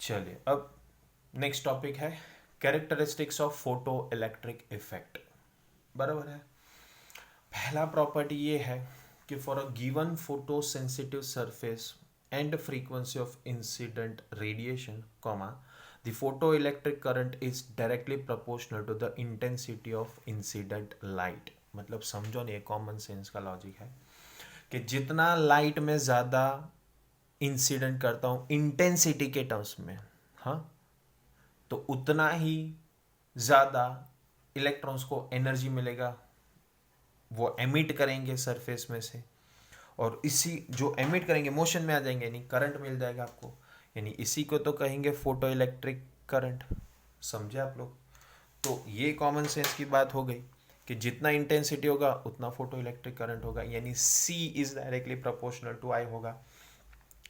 चलिए अब next topic है characteristics of photo electric effect. बराबर है। पहला प्रॉपर्टी ये है कि for a given photosensitive surface and frequency of incident radiation comma the photo electric current is directly proportional to the intensity of incident light. मतलब समझो नहीं, common sense का लॉजिक है कि जितना लाइट में ज़्यादा इंसिडेंट करता हूँ इंटेंसिटी के टर्म्स में, हाँ, तो उतना ही ज़्यादा इलेक्ट्रॉन्स को एनर्जी मिलेगा, वो एमिट करेंगे सरफेस में से, और इसी जो एमिट करेंगे मोशन में आ जाएंगे, यानी करंट मिल जाएगा आपको। यानी इसी को तो कहेंगे फोटो इलेक्ट्रिक करंट। समझे आप लोग? तो ये कॉमन सेंस की बात हो गई कि जितना इंटेंसिटी होगा उतना फोटो इलेक्ट्रिक करंट होगा, यानी सी इज डायरेक्टली प्रोपोर्शनल टू आई होगा।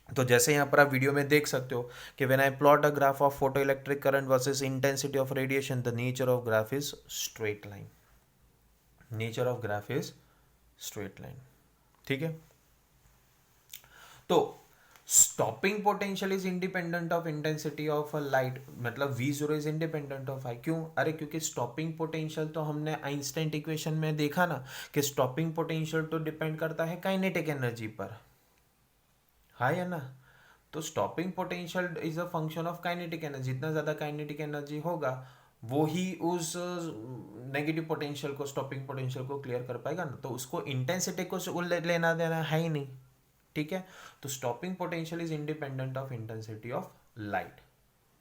तो जैसे यहाँ पर आप वीडियो में देख सकते हो कि when I plot a graph of photo electric current versus intensity of radiation the nature of graph is straight line. Nature of graph is straight line. ठीक है। तो stopping potential is independent of intensity of light, मतलब V zero is independent of I. क्यों? अरे क्योंकि stopping potential तो हमने Einstein equation में देखा ना कि स्टॉपिंग पोटेंशियल तो डिपेंड करता है काइनेटिक एनर्जी पर, हाँ या ना? तो stopping potential is a function of kinetic energy. जितना ज़्यादा काइनेटिक एनर्जी होगा वो ही उस नेगेटिव पोटेंशियल को, स्टॉपिंग पोटेंशियल को क्लियर कर पाएगा ना। तो उसको इंटेंसिटी को लेना देना है ही नहीं। ठीक है। तो stopping potential is independent of intensity of light.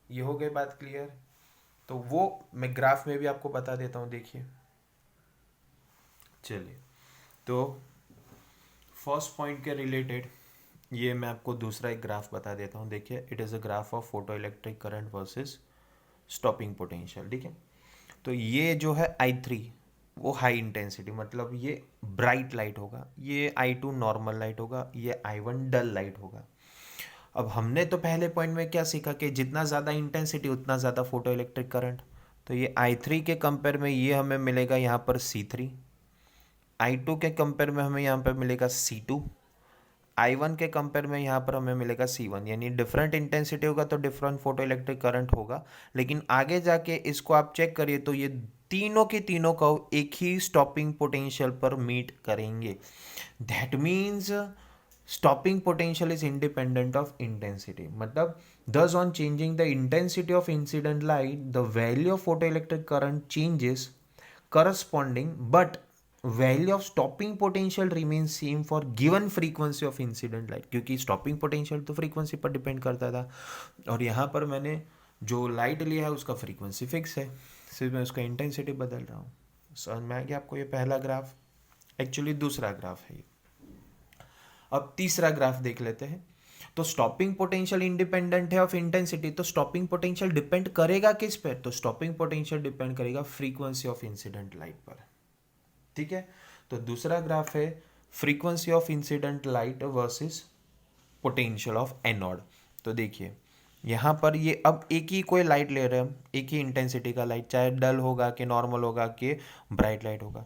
ये हो गई बात क्लियर? तो वो मैं ग्राफ में भी आपको बता देता हूँ, देखिए। चलिए, तो फर्स्ट पॉइंट के रिलेटेड ये मैं आपको दूसरा एक ग्राफ बता देता हूँ। देखिए, it is a graph of photo electric current versus stopping potential. ठीक है। तो ये जो है I3 वो हाई इंटेंसिटी, मतलब ये ब्राइट लाइट होगा, ये I2 नॉर्मल लाइट होगा, ये I1 डल लाइट होगा। अब हमने तो पहले पॉइंट में क्या सीखा कि जितना ज़्यादा इंटेंसिटी उतना ज़्यादा फोटो इलेक्ट्रिक करंट। तो ये I3 के कंपेयर में ये हमें मिलेगा यहाँ पर C3, I2 के कंपेयर में हमें यहाँ पर मिलेगा C2, I1 के कंपेयर में यहाँ पर हमें मिलेगा C1। यानी डिफरेंट इंटेंसिटी होगा तो डिफरेंट फोटो इलेक्ट्रिक करंट होगा। लेकिन आगे जाके इसको आप चेक करिए तो ये तीनों के तीनों का एक ही स्टॉपिंग पोटेंशियल पर मीट करेंगे। That means stopping potential is independent of intensity. मतलब thus on changing the intensity of incident light the value of photoelectric current changes corresponding, but value of stopping potential remains same for given frequency of incident light। क्योंकि stopping potential तो frequency पर depend करता था, और यहाँ पर मैंने जो लाइट लिया है उसका फ्रीक्वेंसी फिक्स है, सिर्फ मैं उसका इंटेंसिटी बदल रहा हूँ। समझ में आ गया आपको? ये पहला ग्राफ, एक्चुअली दूसरा ग्राफ है ये। अब तीसरा ग्राफ देख लेते हैं। तो स्टॉपिंग पोटेंशियल इंडिपेंडेंट है ऑफ इंटेंसिटी, तो स्टॉपिंग पोटेंशियल डिपेंड करेगा किस पर? तो स्टॉपिंग पोटेंशियल डिपेंड करेगा फ्रीक्वेंसी ऑफ इंसिडेंट लाइट पर। ठीक है। तो दूसरा ग्राफ है frequency of incident light versus potential of anode. तो देखिए यहाँ पर ये अब एक ही कोई लाइट ले रहे हैं हम, एक ही इंटेंसिटी का लाइट, चाहे डल होगा कि नॉर्मल होगा कि ब्राइट लाइट होगा।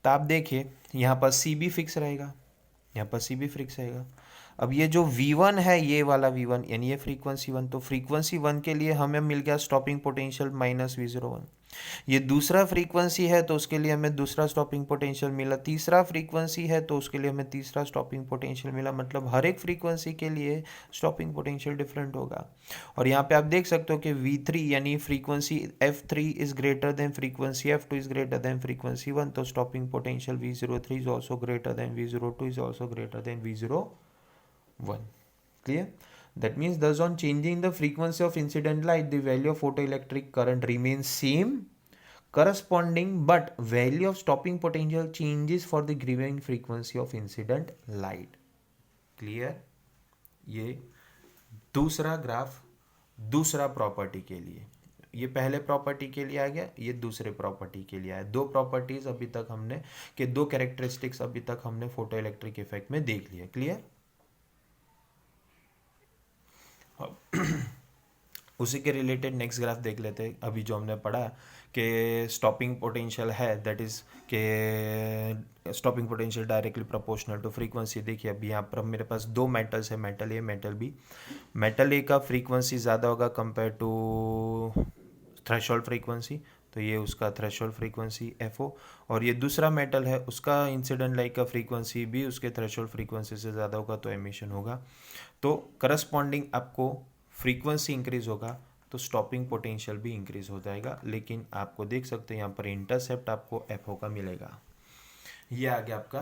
तो आप देखिए यहाँ पर सी भी फिक्स रहेगा, यहाँ पर सी भी फिक्स रहेगा। अब ये जो V1 है, ये वाला V1 यानी ये फ्रीक्वेंसी 1, तो फ्रीक्वेंसी 1 के लिए हमें मिल गया स्टॉपिंग पोटेंशियल -V01। ये दूसरा फ्रीक्वेंसी है तो उसके लिए हमें दूसरा स्टॉपिंग पोटेंशियल मिला, तीसरा फ्रीक्वेंसी है तो उसके लिए हमें तीसरा स्टॉपिंग पोटेंशियल मिला। मतलब हर एक फ्रीक्वेंसी के लिए स्टॉपिंग पोटेंशियल डिफरेंट होगा। और यहाँ पे आप देख सकते हो कि V3 यानी frequency F3 is greater then frequency F2 is greater then frequency 1, तो stopping potential V03 is also greater than V02 is also greater than V01। Clear? That means thus on changing the frequency of incident light the value of photoelectric current remains same corresponding, but value of stopping potential changes for the given frequency of incident light। Clear? ये दूसरा graph दूसरा property के लिए, ये पहले property के लिए आ गया, ये दूसरे प्रॉपर्टी के लिए आया। दो प्रॉपर्टीज अभी तक हमने कि दो कैरेक्टरिस्टिक्स अभी तक हमने फोटो इलेक्ट्रिक इफेक्ट में देख लिया। क्लियर? उसी के रिलेटेड नेक्स्ट ग्राफ देख लेते हैं। अभी जो हमने पढ़ा कि स्टॉपिंग पोटेंशियल है, दैट इज़ के stopping potential directly proportional to frequency. देखिए अभी यहाँ पर मेरे पास दो मेटल्स है, metal A metal B. Metal A का फ्रीक्वेंसी ज़्यादा होगा कंपेयर टू थ्रेशोल्ड फ्रीक्वेंसी, तो ये उसका थ्रेशोल्ड फ्रीक्वेंसी एफ ओ। और ये दूसरा मेटल है, उसका इंसिडेंट लाइट का फ्रीक्वेंसी भी उसके थ्रेशोल्ड फ्रीक्वेंसी से ज़्यादा होगा, तो एमिशन होगा। तो करस्पॉन्डिंग आपको फ्रीक्वेंसी इंक्रीज होगा तो स्टॉपिंग पोटेंशियल भी इंक्रीज हो जाएगा। लेकिन आपको देख सकते हैं यहाँ पर इंटरसेप्ट आपको एफ ओ का मिलेगा। ये आ गया आपका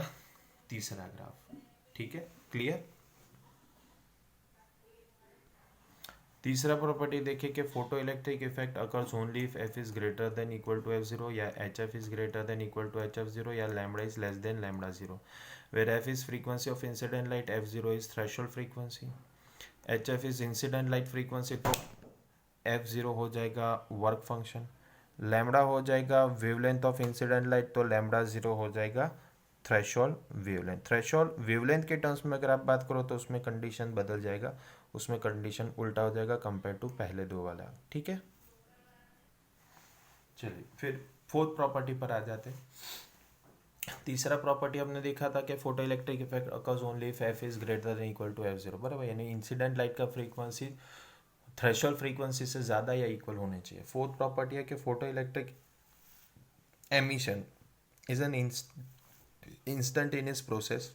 तीसरा ग्राफ। ठीक है, क्लियर। तीसरा प्रॉपर्टी देखिए कि photo electric effect occurs only if F is greater than equal to F zero, या H F is greater than equal to H F zero, या lambda is less than lambda zero. Where F is frequency of incident light, F zero is threshold frequency, H F is incident light frequency, तो F zero हो जाएगा work function, lambda हो जाएगा wavelength of incident light, तो lambda zero हो जाएगा threshold wavelength. Threshold wavelength के terms में अगर आप बात करो तो उसमें कंडीशन बदल जाएगा, उसमें कंडीशन उल्टा हो जाएगा कंपेयर टू पहले दो वाला। ठीक है, चलिए फिर फोर्थ प्रॉपर्टी पर आ जाते हैं। तीसरा प्रॉपर्टी हमने देखा था कि photo electric effect occurs only if F is greater than equal to F zero, बराबर, यानी इंसिडेंट लाइट का फ्रीक्वेंसी थ्रेशोल्ड फ्रीक्वेंसी से ज़्यादा या इक्वल होने चाहिए। फोर्थ प्रॉपर्टी है कि photo electric emission is an instantaneous process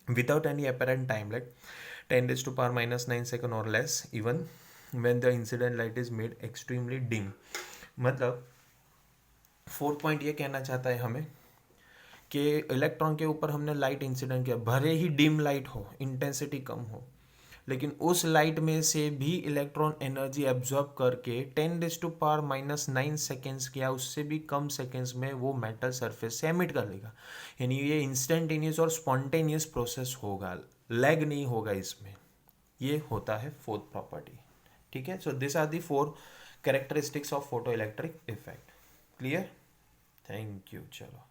without any apparent time lag, 10 raised to power minus 9 second or less, even when the incident light is made extremely dim। मतलब fourth point ये कहना चाहता है हमें कि electron के ऊपर हमने लाइट इंसिडेंट किया, भले ही डिम लाइट हो, इंटेंसिटी कम हो, लेकिन उस लाइट में से भी इलेक्ट्रॉन एनर्जी एब्जॉर्ब करके 10 raise to power minus 9 seconds या उससे भी कम सेकेंड्स में वो मेटल सरफेस से एमिट कर लेगा। यानी ये इंस्टेंटेनियस और स्पॉन्टेनियस प्रोसेस होगा, लैग नहीं होगा इसमें। ये होता है फोर्थ प्रॉपर्टी। ठीक है, so this are the four characteristics of photo electric effect. Clear, thank you. चलो।